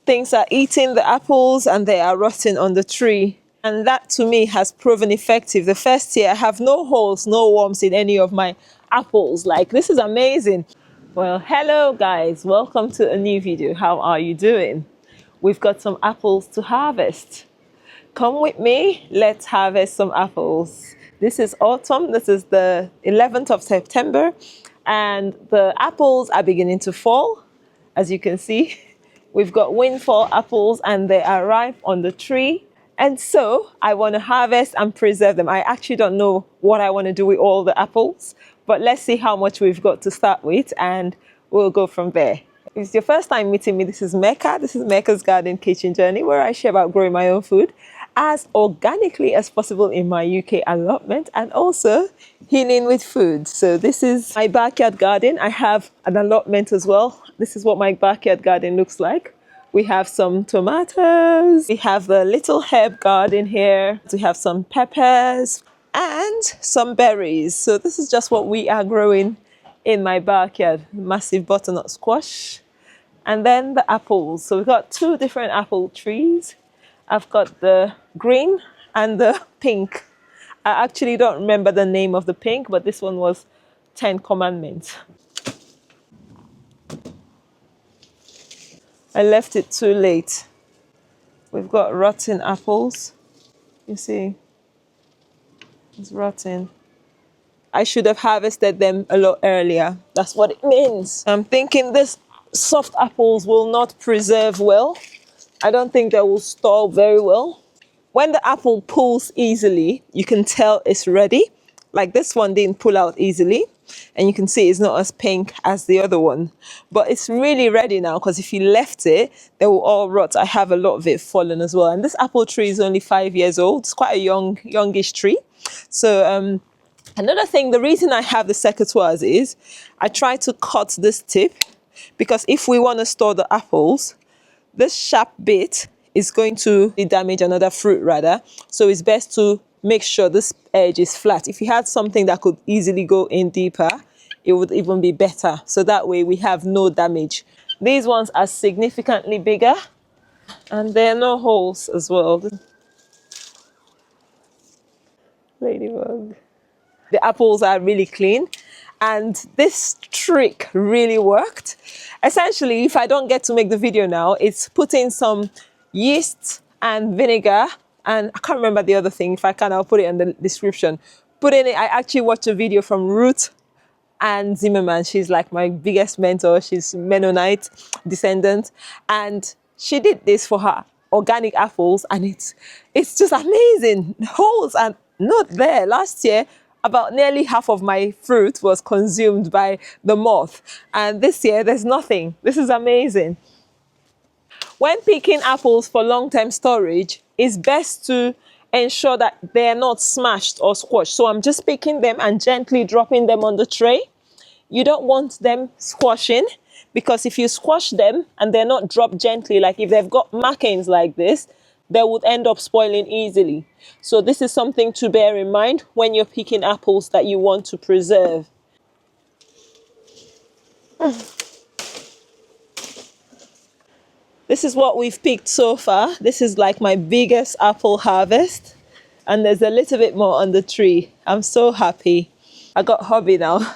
things are eating the apples and they are rotting on the tree. And that to me has proven effective. The first year I have no holes, no worms in any of my apples. Like, this is amazing. Well, hello guys, welcome to a new video. How are you doing? We've got some apples to harvest. Come with me, let's harvest some apples. This is autumn, this is the 11th of September, and the apples are beginning to fall. As you can see, we've got windfall apples and they are ripe on the tree. And so I want to harvest and preserve them. I actually don't know what I want to do with all the apples, but let's see how much we've got to start with and we'll go from there. If it's your first time meeting me, this is Mecca. This is Mecca's Garden Kitchen Journey, where I share about growing my own food as organically as possible in my UK allotment and also healing with food. So this is my backyard garden. I have an allotment as well. This is what my backyard garden looks like. We have some tomatoes. We have a little herb garden here. We have some peppers and some berries. So this is just what we are growing in my backyard. Massive butternut squash. And then the apples. So we've got two different apple trees. I've got the green and the pink. I actually don't remember the name of the pink, but this one was 10 Commandments. I left it too late. We've got rotten apples. You see, it's rotten. I should have harvested them a lot earlier. That's what it means. I'm thinking this soft apples will not preserve well. I don't think they will store very well. When the apple pulls easily, you can tell it's ready. Like this one didn't pull out easily. And you can see it's not as pink as the other one. But it's really ready now because if you left it, they will all rot. I have a lot of it fallen as well. And this apple tree is only 5 years old. It's quite a youngish tree. So another thing, the reason I have the secateurs is I try to cut this tip because if we want to store the apples, this sharp bit is going to damage another fruit rather. So it's best to make sure this edge is flat. If you had something that could easily go in deeper, it would even be better. So that way we have no damage. These ones are significantly bigger and there are no holes as well. Ladybug. The apples are really clean. And this trick really worked. Essentially, if I don't get to make the video now, it's putting some yeast and vinegar, and I can't remember the other thing. If I can, I'll put it in the description. Put in it, I actually watched a video from Ruth Ann Zimmerman. She's like my biggest mentor. She's Mennonite descendant. And she did this for her organic apples, and it's just amazing. Holes are not there. Last year, about nearly half of my fruit was consumed by the moth. And this year, there's nothing. This is amazing. When picking apples for long-term storage, it's best to ensure that they're not smashed or squashed. So I'm just picking them and gently dropping them on the tray. You don't want them squashing because if you squash them and they're not dropped gently, like if they've got markings like this, they would end up spoiling easily. So this is something to bear in mind when you're picking apples that you want to preserve. This is what we've picked so far. This is like my biggest apple harvest. And there's a little bit more on the tree. I'm so happy. I got hubby now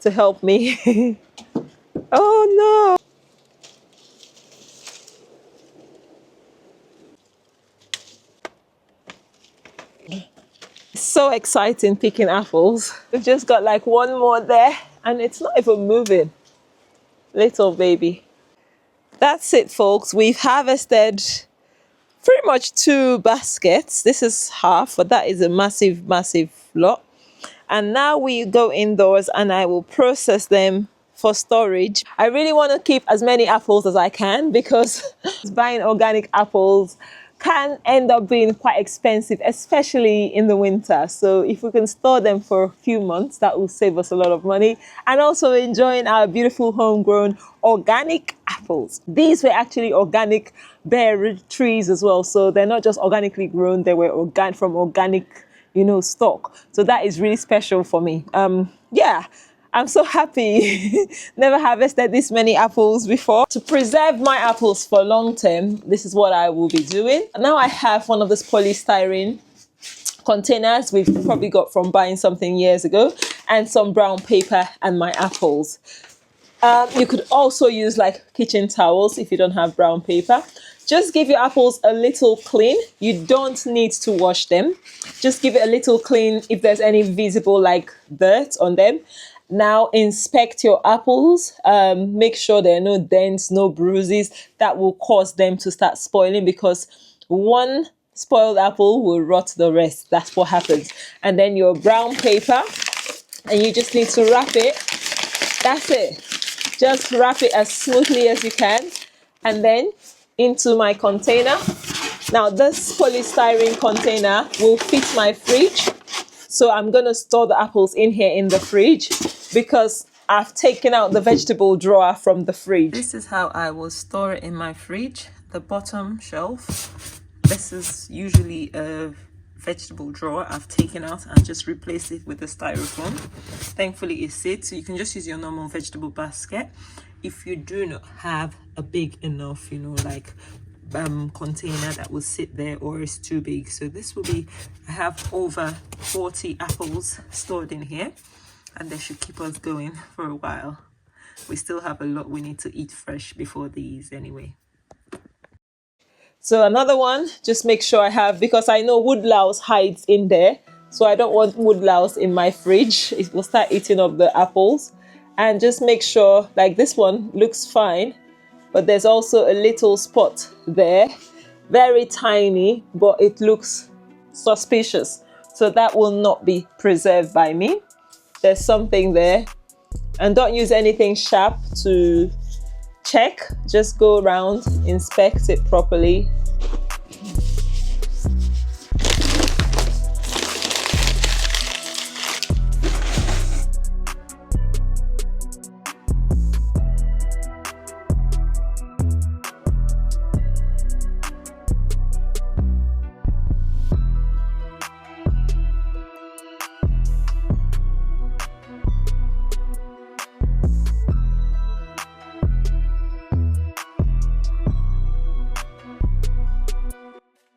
to help me. Oh no! So exciting picking apples. We've just got like one more there and it's not even moving. Little baby. That's it, folks. We've harvested pretty much 2 baskets. This is half, but that is a massive, massive lot. And now we go indoors and I will process them for storage. I really want to keep as many apples as I can because buying organic apples can end up being quite expensive, especially in the winter. So if we can store them for a few months, that will save us a lot of money. And also enjoying our beautiful homegrown organic apples. These were actually organic berry trees as well. So they're not just organically grown, they were from organic, stock. So that is really special for me. Yeah. I'm so happy. Never harvested this many apples before. To preserve my apples for long term, this is what I will be doing. Now I have one of those polystyrene containers we've probably got from buying something years ago, and some brown paper and my apples. You could also use like kitchen towels if you don't have brown paper. Just give your apples a little clean. You don't need to wash them. Just give it a little clean if there's any visible like dirt on them. Now inspect your apples. Make sure there are no dents, no bruises that will cause them to start spoiling, because one spoiled apple will rot the rest. That's what happens. And then your brown paper, and you just need to wrap it. That's it. Just wrap it as smoothly as you can, and then into my container. Now this polystyrene container will fit my fridge, so I'm going to store the apples in here in the fridge, because I've taken out the vegetable drawer from the fridge. This is how I will store it in my fridge, the bottom shelf. This is usually a vegetable drawer I've taken out and just replaced it with a styrofoam. Thankfully it sits, so you can just use your normal vegetable basket. If you do not have a big enough, you know, like container that will sit there, or is too big. So this will be, I have over 40 apples stored in here, and they should keep us going for a while. We still have a lot we need to eat fresh before these anyway. So another one, just make sure I have, because I know woodlouse hides in there. So I don't want woodlouse in my fridge. It will start eating up the apples. And just make sure, like this one looks fine, but there's also a little spot there. Very tiny, but it looks suspicious. So that will not be preserved by me. There's something there. And don't use anything sharp to check. Just go around, inspect it properly.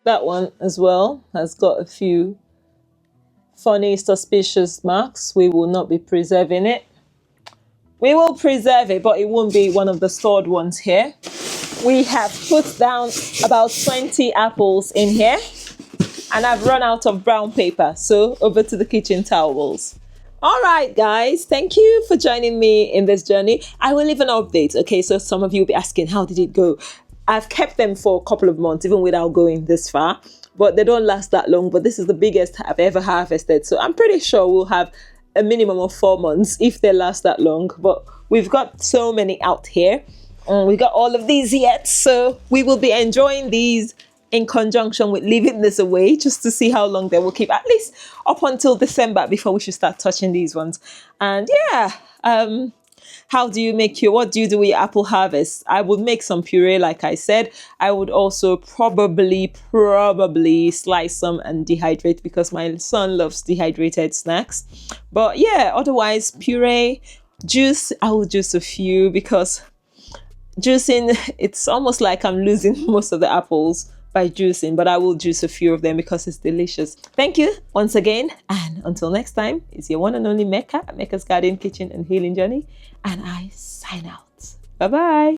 That one as well has got a few funny, suspicious marks. We will not be preserving it. We will preserve it, but it won't be one of the stored ones here. We have put down about 20 apples in here, and I've run out of brown paper. So over to the kitchen towels. All right, guys, thank you for joining me in this journey. I will leave an update. Okay, so some of you will be asking, how did it go? I've kept them for a couple of months, even without going this far, but they don't last that long. But this is the biggest I've ever harvested. So I'm pretty sure we'll have a minimum of 4 months if they last that long. But we've got so many out here. We got all of these yet. So we will be enjoying these in conjunction with leaving this away, just to see how long they will keep, at least up until December, before we should start touching these ones. And yeah, how do you make what do you do with your apple harvest? I would make some puree, like I said. I would also probably slice some and dehydrate, because my son loves dehydrated snacks. But yeah, otherwise puree, juice, I will juice a few, because juicing, it's almost like I'm losing most of the apples by juicing, but I will juice a few of them because it's delicious. Thank you once again, and until next time, it's your one and only Mecca at Mecca's Garden, Kitchen and Healing Journey, and I sign out. Bye bye.